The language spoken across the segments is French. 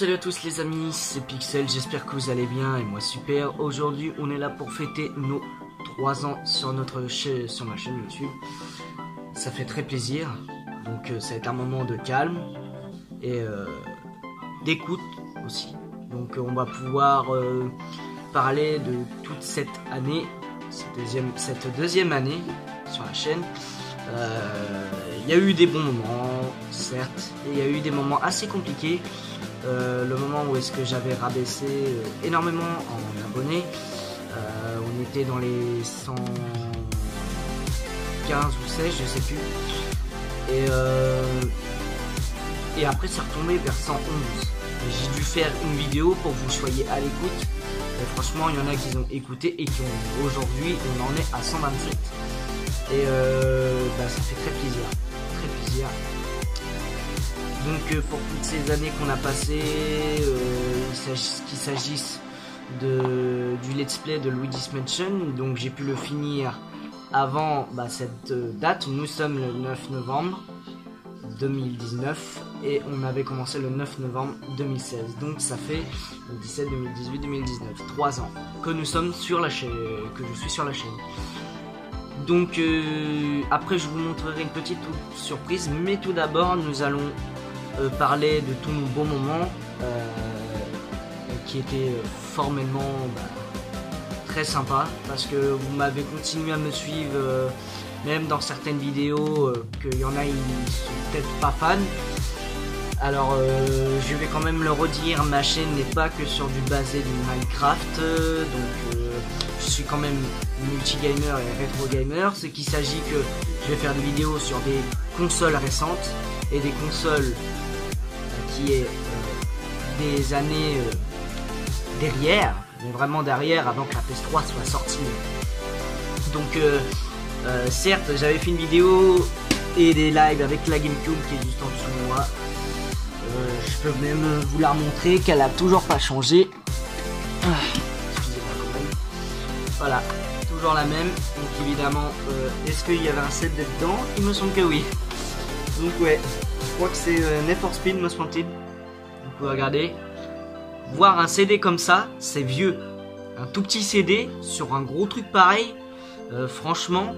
Salut à tous les amis, c'est Pixel, j'espère que vous allez bien et moi super. Aujourd'hui on est là pour fêter nos 3 ans sur ma chaîne YouTube. Ça fait très plaisir, donc ça va être un moment de calme et d'écoute aussi. Donc on va pouvoir parler de toute cette année, cette deuxième année sur la chaîne. Il y a eu des bons moments, certes, et il y a eu des moments assez compliqués. Le moment où est-ce que j'avais rabaissé énormément en abonnés, on était dans les 115 ou 16, je sais plus, et après c'est retombé vers 111. J'ai dû faire une vidéo pour que vous soyez à l'écoute, et franchement il y en a qui ont écouté et qui ont aujourd'hui on en est à 127, et ça fait très plaisir. Donc pour toutes ces années qu'on a passées, qu'il s'agisse du let's play de Luigi's Mansion, donc j'ai pu le finir avant cette date. Nous sommes le 9 novembre 2019 et on avait commencé le 9 novembre 2016, donc ça fait 2017, 2018, 2019, 3 ans que nous sommes sur la chaîne, que je suis sur la chaîne. Donc après je vous montrerai une petite surprise, mais tout d'abord nous allons parler de tous nos bons moments qui étaient formellement très sympas, parce que vous m'avez continué à me suivre même dans certaines vidéos qu'il y en a ils sont peut-être pas fans. Alors je vais quand même le redire, ma chaîne n'est pas que sur du basé du Minecraft, donc je suis quand même multi-gamer et rétro-gamer, ce qui s'agit que je vais faire des vidéos sur des consoles récentes et des consoles qui est des années derrière, mais vraiment derrière, avant que la PS3 soit sortie. Donc certes j'avais fait une vidéo et des lives avec la GameCube qui est juste en dessous de moi. Je peux même vous la montrer qu'elle a toujours pas changé. Excusez-moi quand même. Voilà, toujours la même. Donc évidemment, est-ce qu'il y avait un set dedans? Il me semble que oui. Donc ouais, je crois que c'est Need for Speed Most Wanted. Vous pouvez regarder. Voir un CD comme ça, c'est vieux. Un tout petit CD sur un gros truc pareil. Franchement,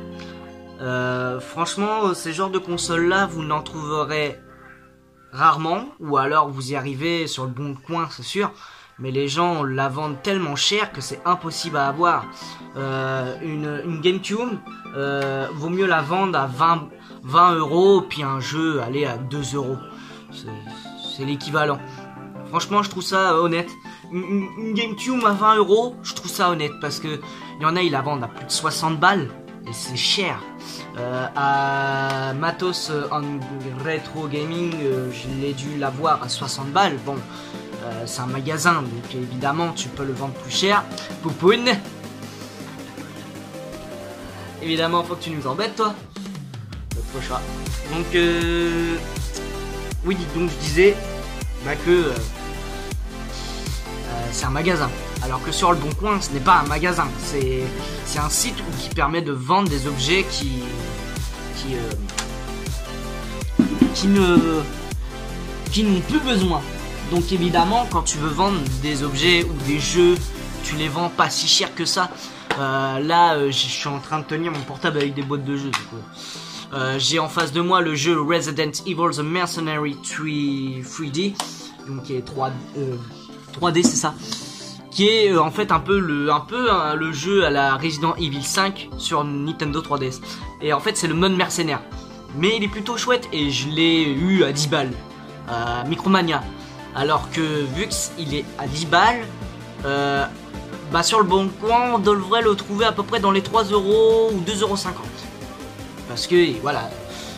ces genres de consoles là, vous n'en trouverez rarement, ou alors vous y arrivez sur le bon coin, c'est sûr, mais les gens la vendent tellement cher que c'est impossible à avoir. Une GameCube vaut mieux la vendre à 20 euros, puis un jeu aller à 2 euros. C'est l'équivalent. Franchement, je trouve ça honnête. Une GameCube à 20 euros, je trouve ça honnête, parce que il y en a, ils la vendent à plus de 60 balles, et c'est cher. À Matos en rétro gaming, je l'ai dû l'avoir à 60 balles. Bon, c'est un magasin, donc évidemment tu peux le vendre plus cher. Poupoune, évidemment faut que tu nous embêtes, toi, notre chat. Donc oui, donc je disais que c'est un magasin, alors que sur le Bon Coin ce n'est pas un magasin, c'est un site qui permet de vendre des objets qui n'ont plus besoin. Donc évidemment quand tu veux vendre des objets ou des jeux, tu les vends pas si cher que ça. Là je suis en train de tenir mon portable avec des boîtes de jeux. J'ai en face de moi le jeu Resident Evil The Mercenary 3D, donc qui est 3D, c'est ça, qui est en fait un peu le jeu à la Resident Evil 5 sur Nintendo 3DS. Et en fait c'est le mode mercenaire, mais il est plutôt chouette et je l'ai eu à 10 balles Micromania, alors que vu qu'il est à 10 balles sur le Bon Coin on devrait le trouver à peu près dans les 3 euros ou 2,50 €, parce que voilà,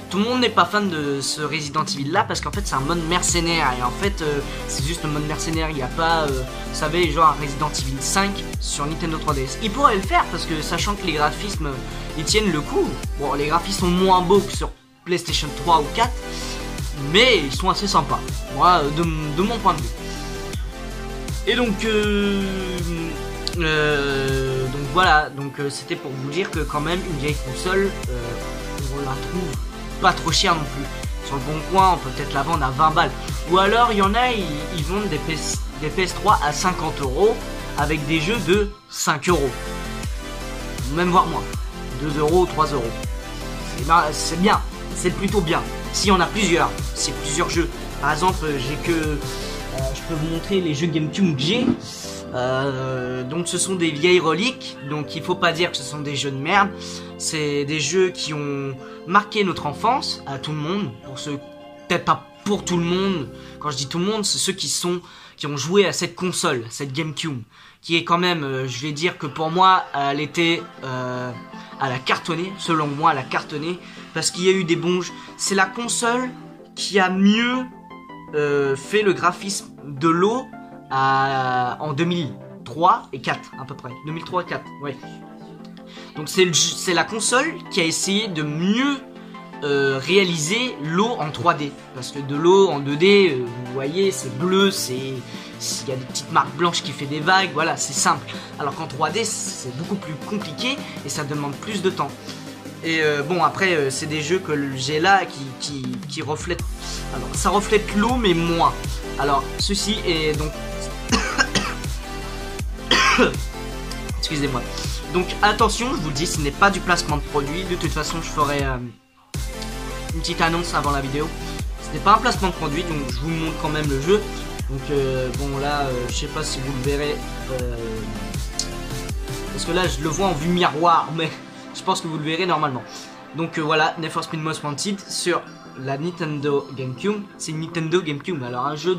tout le monde n'est pas fan de ce Resident Evil là, parce qu'en fait c'est un mode mercenaire, et en fait c'est juste le mode mercenaire, il n'y a pas vous savez, genre un Resident Evil 5 sur Nintendo 3DS. Il pourrait le faire, parce que sachant que les graphismes ils tiennent le coup. Bon, les graphismes sont moins beaux que sur PlayStation 3 ou 4, mais ils sont assez sympas, moi de mon point de vue. Et donc voilà, donc c'était pour vous dire que quand même une vieille console on la trouve pas trop cher non plus. Sur le bon coin, on peut peut-être la vendre à 20 balles. Ou alors, il y en a, ils vendent des PS3 à 50 € avec des jeux de 5 €. Même voire moins. 2 €, 3 €. C'est bien, c'est plutôt bien. Si on a plusieurs, c'est plusieurs jeux. Par exemple, je peux vous montrer les jeux GameCube que j'ai. Donc ce sont des vieilles reliques, donc il faut pas dire que ce sont des jeux de merde. C'est des jeux qui ont marqué notre enfance à tout le monde. Pour ceux, peut-être pas pour tout le monde. Quand je dis tout le monde, c'est ceux qui ont joué à cette console, cette GameCube, qui est quand même, je vais dire que pour moi, elle était, elle a cartonné. Selon moi, elle a cartonné parce qu'il y a eu des bons jeux. C'est la console qui a mieux fait le graphisme de l'eau en 2003 et 4 à peu près. 2003 et 4, ouais. Donc c'est la console qui a essayé de mieux réaliser l'eau en 3D. Parce que de l'eau en 2D, vous voyez, c'est bleu, il y a des petites marques blanches qui fait des vagues, voilà, c'est simple. Alors qu'en 3D, c'est beaucoup plus compliqué et ça demande plus de temps. Et bon, après, c'est des jeux que j'ai là qui reflètent... Alors, ça reflète l'eau, mais moins. Alors, ceci est donc... Excusez-moi. Donc, attention, je vous le dis, ce n'est pas du placement de produit. De toute façon, je ferai une petite annonce avant la vidéo. Ce n'est pas un placement de produit, donc je vous montre quand même le jeu. Donc, bon, là, je sais pas si vous le verrez. Parce que là, je le vois en vue miroir, mais... Je pense que vous le verrez normalement. Donc voilà, Need for Speed Most Wanted sur la Nintendo GameCube. C'est une Nintendo GameCube. Alors un jeu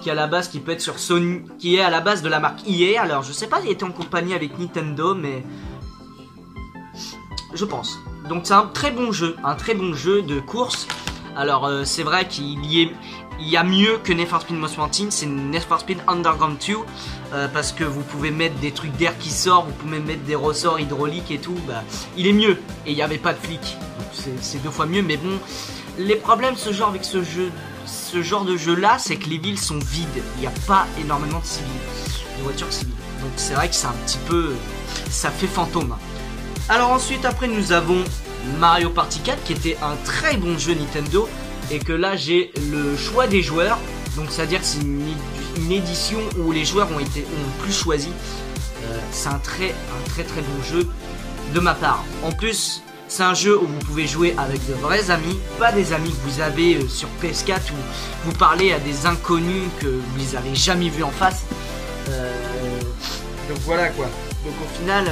qui à la base qui peut être sur Sony, qui est à la base de la marque EA. Alors je sais pas s'il était en compagnie avec Nintendo, mais je pense. Donc c'est un très bon jeu de course. Alors c'est vrai qu'il y a mieux que Need for Speed Most Wanted, c'est Need for Speed Underground 2 parce que vous pouvez mettre des trucs d'air qui sortent, vous pouvez mettre des ressorts hydrauliques et tout, bah, il est mieux et il n'y avait pas de flics, c'est 2 fois mieux. Mais bon, les problèmes avec ce genre de jeu là, c'est que les villes sont vides, il n'y a pas énormément de voitures civiles, donc c'est vrai que c'est un petit peu, ça fait fantôme. Alors ensuite, après nous avons Mario Party 4 qui était un très bon jeu Nintendo. Et que là j'ai le choix des joueurs. Donc c'est à dire que c'est une édition où les joueurs ont plus choisi. C'est un très bon jeu de ma part. En plus c'est un jeu où vous pouvez jouer avec de vrais amis, pas des amis que vous avez sur PS4 où vous parlez à des inconnus que vous les avez jamais vus en face. Donc voilà quoi. Donc au final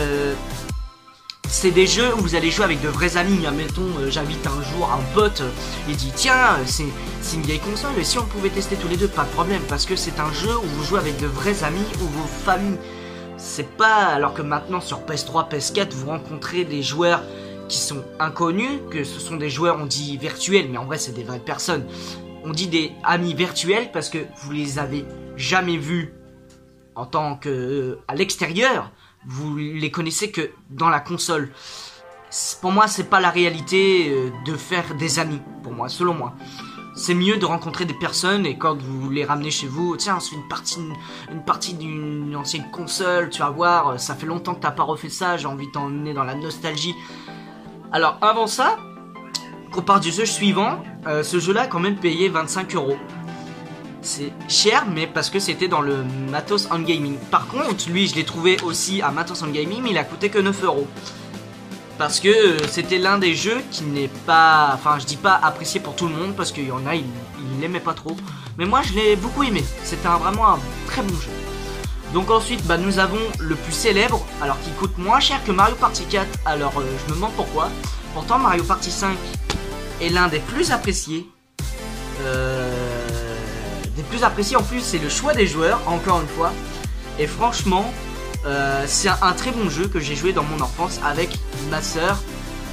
c'est des jeux où vous allez jouer avec de vrais amis. Admettons, j'invite un jour un pote, il dit tiens, c'est une vieille console, et si on pouvait tester tous les deux, pas de problème, parce que c'est un jeu où vous jouez avec de vrais amis ou vos familles. C'est pas, alors que maintenant sur PS3, PS4, vous rencontrez des joueurs qui sont inconnus, que ce sont des joueurs, on dit virtuels, mais en vrai c'est des vraies personnes. On dit des amis virtuels parce que vous les avez jamais vus en tant que à l'extérieur. Vous les connaissez que dans la console. Pour moi, c'est pas la réalité de faire des amis. Pour moi, selon moi, c'est mieux de rencontrer des personnes et quand vous les ramenez chez vous, tiens, c'est une partie d'une ancienne console. Tu vas voir, ça fait longtemps que t'as pas refait ça. J'ai envie de t'emmener dans la nostalgie. Alors avant ça, qu'on part du jeu suivant, ce jeu-là a quand même payé 25 €. C'est cher, mais parce que c'était dans le Matos on Gaming. Par contre, lui, je l'ai trouvé aussi à Matos on Gaming, mais il a coûté que 9 €. Parce que c'était l'un des jeux qui n'est pas... Enfin, je dis pas apprécié pour tout le monde, parce qu'il y en a, ils l'aimaient pas trop. Mais moi, je l'ai beaucoup aimé. C'était vraiment un très bon jeu. Donc ensuite, bah, nous avons le plus célèbre, alors qui coûte moins cher que Mario Party 4. Alors, je me demande pourquoi. Pourtant, Mario Party 5 est l'un des plus appréciés. En plus, c'est le choix des joueurs, encore une fois. Et franchement, c'est un très bon jeu que j'ai joué dans mon enfance avec ma soeur,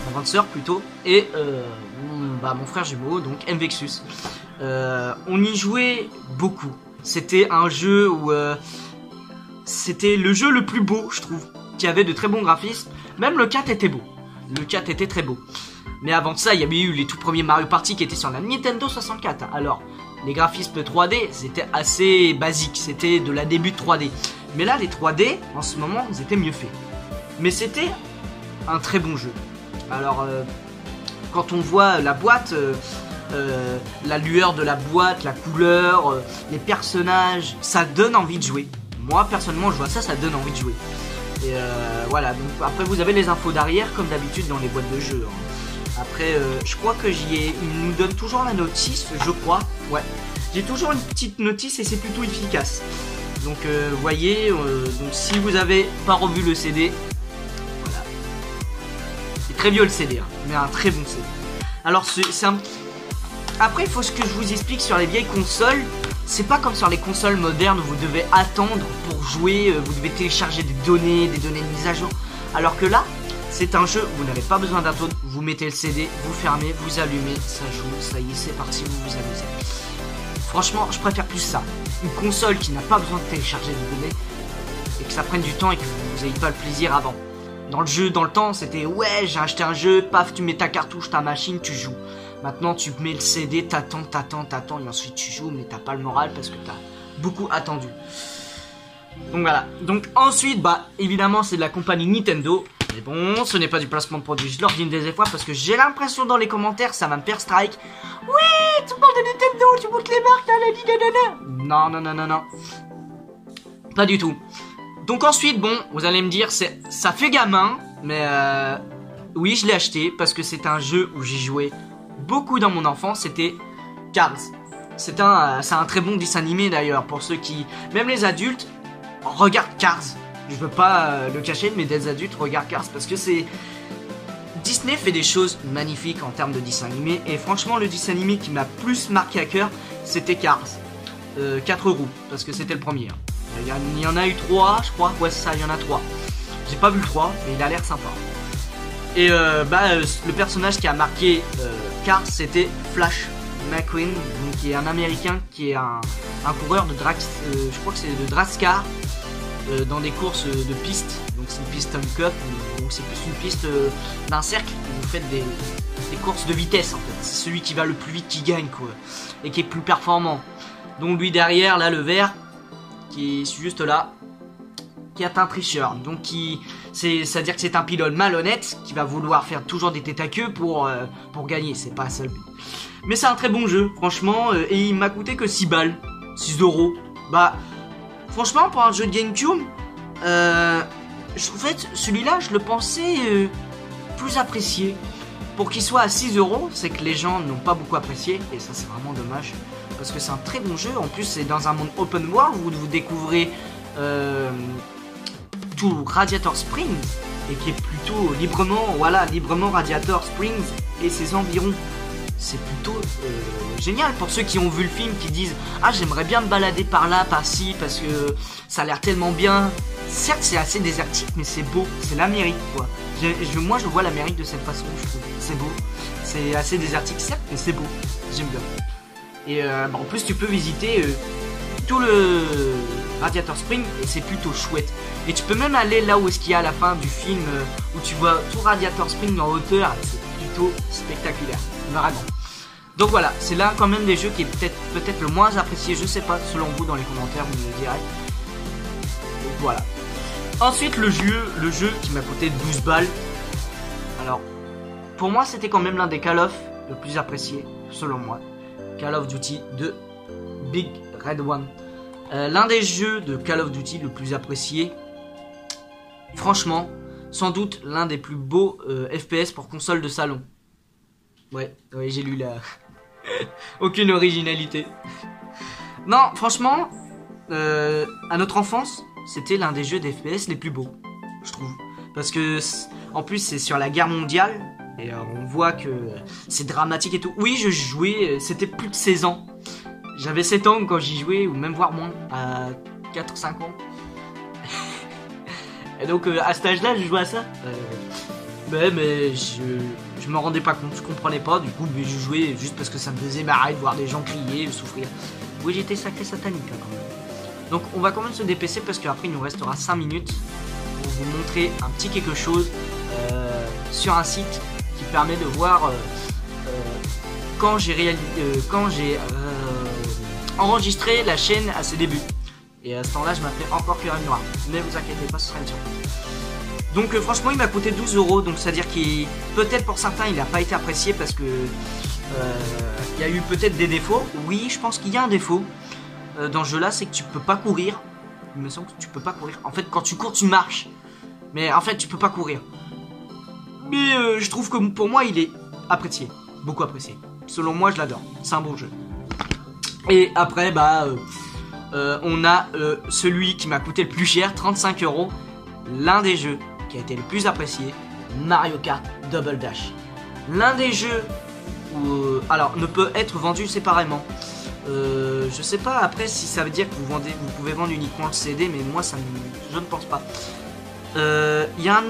ma grande soeur plutôt, et mon frère jumeau, donc Mvexus. On y jouait beaucoup. C'était un jeu où c'était le jeu le plus beau, je trouve, qui avait de très bons graphismes. Même le 4 était beau. Le 4 était très beau. Mais avant de ça, il y avait eu les tout premiers Mario Party qui étaient sur la Nintendo 64. Alors, les graphismes 3D, c'était assez basique. C'était de la début de 3D. Mais là, les 3D, en ce moment, ils étaient mieux faits. Mais c'était un très bon jeu. Alors, quand on voit la boîte, la lueur de la boîte, la couleur, les personnages, ça donne envie de jouer. Moi personnellement je vois ça, ça donne envie de jouer. Et voilà, donc après vous avez les infos d'arrière comme d'habitude dans les boîtes de jeu. Après je crois que il nous donne toujours la notice, je crois. Ouais, j'ai toujours une petite notice et c'est plutôt efficace. Donc vous voyez, donc si vous avez pas revu le CD, voilà. C'est très vieux le CD, hein, mais un très bon CD. Alors c'est un... Après il faut que je vous explique sur les vieilles consoles. C'est pas comme sur les consoles modernes où vous devez attendre pour jouer, vous devez télécharger des données de mise à jour. Alors que là, c'est un jeu où vous n'avez pas besoin d'attendre, vous mettez le CD, vous fermez, vous allumez, ça joue, ça y est, c'est parti, vous vous amusez. Franchement, je préfère plus ça. Une console qui n'a pas besoin de télécharger des données et que ça prenne du temps et que vous n'ayez pas le plaisir avant. Dans le jeu, dans le temps, c'était ouais, j'ai acheté un jeu, paf, tu mets ta cartouche, ta machine, tu joues. Maintenant, tu mets le CD, t'attends, et ensuite tu joues, mais t'as pas le moral parce que t'as beaucoup attendu. Donc voilà. Donc ensuite, bah évidemment, c'est de la compagnie Nintendo. Mais bon, ce n'est pas du placement de produit. Je leur dis des fois parce que j'ai l'impression dans les commentaires, ça va me faire strike. Oui, tu parles de Nintendo, tu montres les marques, non. Pas du tout. Donc ensuite, bon, vous allez me dire, ça fait gamin, mais oui, je l'ai acheté parce que c'est un jeu où j'ai joué beaucoup dans mon enfance, c'était Cars. C'est un très bon dessin animé d'ailleurs, pour ceux qui, même les adultes, regardent Cars. Je veux pas le cacher, mais des adultes regardent Cars parce que c'est... Disney fait des choses magnifiques en termes de dessin animé, et franchement le dessin animé qui m'a plus marqué à cœur, c'était Cars. 4 roues, parce que c'était le premier. Il y en a eu 3, je crois, ouais c'est ça, il y en a 3. J'ai pas vu le 3, mais il a l'air sympa. Et le personnage qui a marqué Cars, c'était Flash McQueen, donc qui est un américain, qui est un coureur de je crois que c'est de Drascar, dans des courses de piste. Donc c'est une piste Cup, donc c'est plus une piste d'un cercle où vous faites des courses de vitesse en fait. C'est celui qui va le plus vite qui gagne quoi, et qui est plus performant. Donc lui derrière, là le vert, qui est juste là, qui est un tricheur. Donc c'est-à-dire que c'est un pilote malhonnête qui va vouloir faire toujours des têtes à queue pour gagner, c'est pas ça le but. Mais c'est un très bon jeu, franchement, et il m'a coûté que 6 balles, 6 €. Bah, franchement, pour un jeu de GameCube, en fait, celui-là, je le pensais plus apprécié. Pour qu'il soit à 6 €, c'est que les gens n'ont pas beaucoup apprécié, et ça c'est vraiment dommage, parce que c'est un très bon jeu. En plus, c'est dans un monde open world où vous découvrez tout Radiator Springs, et qui est plutôt librement Radiator Springs et ses environs. C'est plutôt génial pour ceux qui ont vu le film, qui disent ah j'aimerais bien me balader par là, par ci, parce que ça a l'air tellement bien. Certes c'est assez désertique, mais c'est beau, c'est l'Amérique quoi. Moi je vois l'Amérique de cette façon, je trouve. C'est beau, c'est assez désertique certes, mais c'est beau, j'aime bien. Et en plus tu peux visiter tout le Radiator Springs et c'est plutôt chouette. Et tu peux même aller là où est-ce qu'il y a à la fin du film, où tu vois tout Radiator Springs en hauteur, c'est plutôt spectaculaire, vraiment. Donc voilà, c'est là quand même des jeux qui est peut-être le moins apprécié, je sais pas, selon vous dans les commentaires, vous me le direz. Donc voilà. Ensuite le jeu qui m'a coûté 12 balles. Alors, pour moi c'était quand même l'un des Call of le plus apprécié, selon moi. Call of Duty 2, Big Red One. L'un des jeux de Call of Duty le plus apprécié. Franchement, sans doute l'un des plus beaux FPS pour console de salon. Ouais, j'ai lu là. Aucune originalité. Non, franchement, à notre enfance, c'était l'un des jeux d'FPS les plus beaux, je trouve. Parce que, en plus, c'est sur la guerre mondiale. Et on voit que c'est dramatique et tout. Oui, je jouais, c'était plus de 16 ans. J'avais 7 ans quand j'y jouais, ou même voire moins, à 4-5 ans. Et donc, à cet âge-là, je jouais à ça. Mais je me rendais pas compte, je comprenais pas. Du coup, je jouais juste parce que ça me faisait marrer de voir des gens crier, souffrir. Oui, j'étais sacré satanique là, quand même. Donc, on va quand même se dépêcher parce qu'après, il nous restera 5 minutes pour vous montrer un petit quelque chose sur un site qui permet de voir quand j'ai enregistré la chaîne à ses débuts. Et à ce temps-là, je m'appelais encore Curien Noir. Mais vous inquiétez pas, ce sera une surprise. Donc franchement, il m'a coûté 12 €. Donc c'est-à-dire qu'il peut-être pour certains, il n'a pas été apprécié parce que il y a eu peut-être des défauts. Oui, je pense qu'il y a un défaut dans ce jeu là, c'est que tu peux pas courir. Il me semble que tu peux pas courir. En fait, quand tu cours, tu marches. Mais en fait, tu peux pas courir. Mais je trouve que pour moi, il est apprécié. Beaucoup apprécié. Selon moi, je l'adore. C'est un bon jeu. Et après, on a celui qui m'a coûté le plus cher, 35 €. L'un des jeux qui a été le plus apprécié, Mario Kart Double Dash. L'un des jeux alors ne peut être vendu séparément. Je sais pas après si ça veut dire que vous pouvez vendre uniquement le CD, mais moi je ne pense pas. Il y a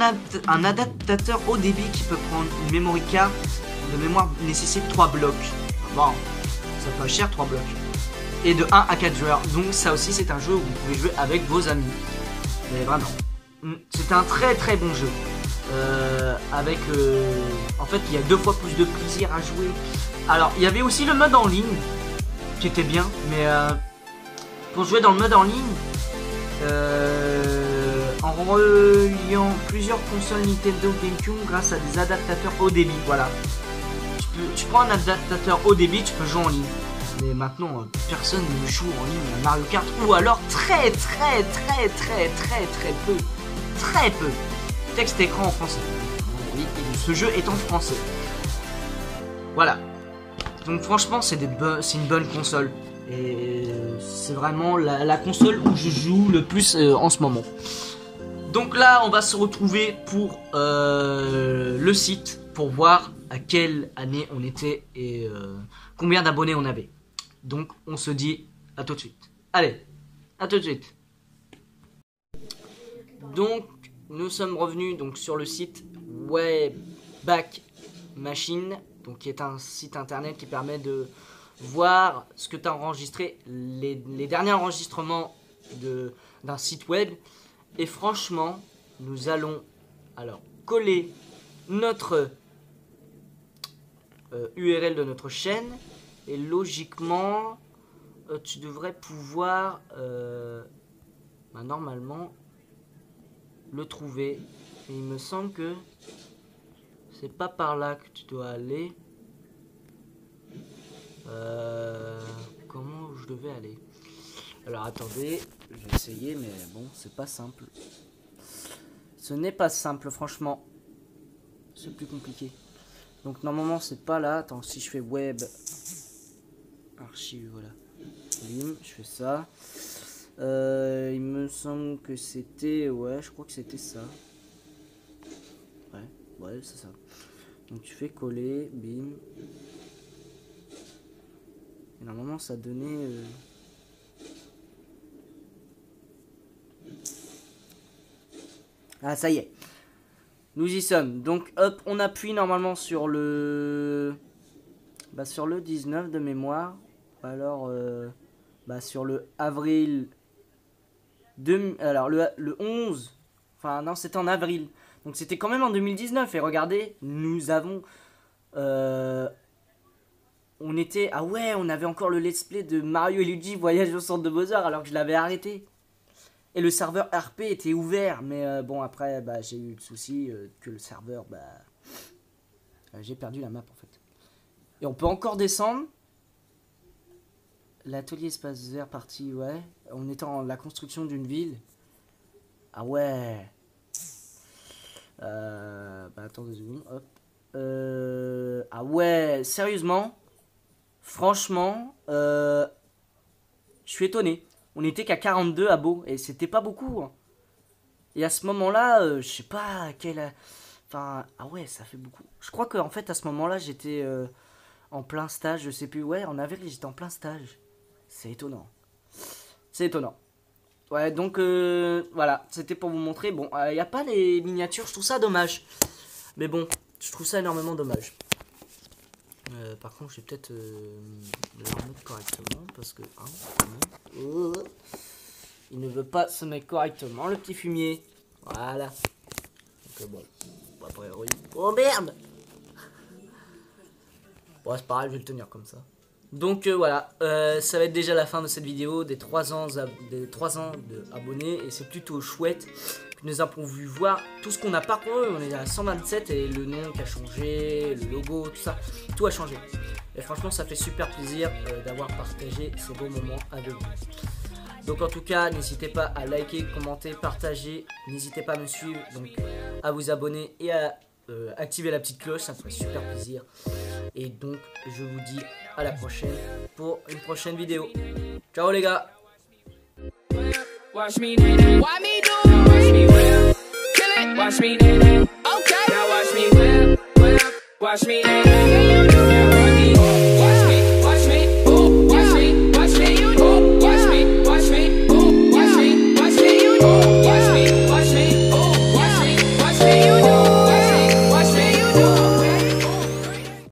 un adaptateur haut débit qui peut prendre une memory card de mémoire nécessite 3 blocs. Bon, ça fait cher 3 blocs. Et de 1 à 4 joueurs. Donc ça aussi c'est un jeu où vous pouvez jouer avec vos amis. Mais vraiment, c'est un très très bon jeu. En fait il y a 2 fois plus de plaisir à jouer. Alors il y avait aussi le mode en ligne qui était bien, mais pour jouer dans le mode en ligne, en reliant plusieurs consoles Nintendo GameCube grâce à des adaptateurs haut débit, voilà. Tu prends un adaptateur haut débit, tu peux jouer en ligne. Mais maintenant, personne ne joue en ligne à Mario Kart, ou alors très peu. Très peu. Texte écran en français. Et ce jeu est en français. Voilà. Donc franchement, c'est une bonne console. Et c'est vraiment la console où je joue le plus en ce moment. Donc là, on va se retrouver pour le site pour voir à quelle année on était et combien d'abonnés on avait. Donc on se dit à tout de suite. Allez, à tout de suite. Donc nous sommes revenus donc sur le site Wayback Machine, donc qui est un site internet qui permet de voir ce que tu as enregistré, les derniers enregistrements d'un site web. Et franchement, nous allons alors coller notre URL de notre chaîne. Et logiquement, tu devrais pouvoir normalement le trouver. Et il me semble que c'est pas par là que tu dois aller. Comment je devais aller? Alors attendez, je vais essayer, mais bon, c'est pas simple. Ce n'est pas simple, franchement. C'est plus compliqué. Donc normalement c'est pas là. Attends, si je fais web archive, voilà. Bim, je fais ça. Il me semble que c'était... Ouais, je crois que c'était ça. Ouais, c'est ça. Donc tu fais coller, bim. Et normalement ça donnait... Ah, ça y est. Nous y sommes. Donc hop, on appuie normalement sur le... sur le 19 de mémoire. Alors sur le avril... Alors le 11... Enfin non, c'était en avril. Donc c'était quand même en 2019. Et regardez, nous avons... on était... Ah ouais, on avait encore le let's play de Mario et Luigi Voyage au centre de Bowser alors que je l'avais arrêté. Et le serveur RP était ouvert, mais bon après j'ai eu le souci que le serveur, j'ai perdu la map en fait. Et on peut encore descendre. L'atelier espace vert partie, ouais. On était en la construction d'une ville. Ah ouais. Attends 2 secondes, hop. Ah ouais, sérieusement. Franchement, je suis étonné. On était qu'à 42 abos et c'était pas beaucoup. Hein. Et à ce moment-là, je sais pas quel... Enfin, ah ouais, ça fait beaucoup. Je crois qu'en fait, à ce moment-là, j'étais en plein stage, je sais plus. Ouais, en avril, j'étais en plein stage. C'est étonnant. C'est étonnant. Ouais, donc voilà, c'était pour vous montrer. Bon, il n'y a pas les miniatures, je trouve ça dommage. Mais bon, je trouve ça énormément dommage. Par contre, je vais peut-être le remettre correctement parce que il ne veut pas se mettre correctement, le petit fumier. Voilà. Donc bon, après, oh merde. Bon, c'est pas grave, je vais le tenir comme ça. Donc voilà, ça va être déjà la fin de cette vidéo des 3 ans d'abonnés et c'est plutôt chouette. Nous avons vu voir tout ce qu'on a parcouru. On est à 127 et le nom qui a changé, le logo, tout ça, tout a changé. Et franchement, ça fait super plaisir d'avoir partagé ces beaux moments avec vous. Donc en tout cas, n'hésitez pas à liker, commenter, partager. N'hésitez pas à me suivre, donc à vous abonner et à activer la petite cloche, ça me ferait super plaisir. Et donc, je vous dis à la prochaine pour une prochaine vidéo. Ciao les gars. Watch me do, watch me do, watch me whip, kill it, watch me do, okay, now watch me whip, watch me do,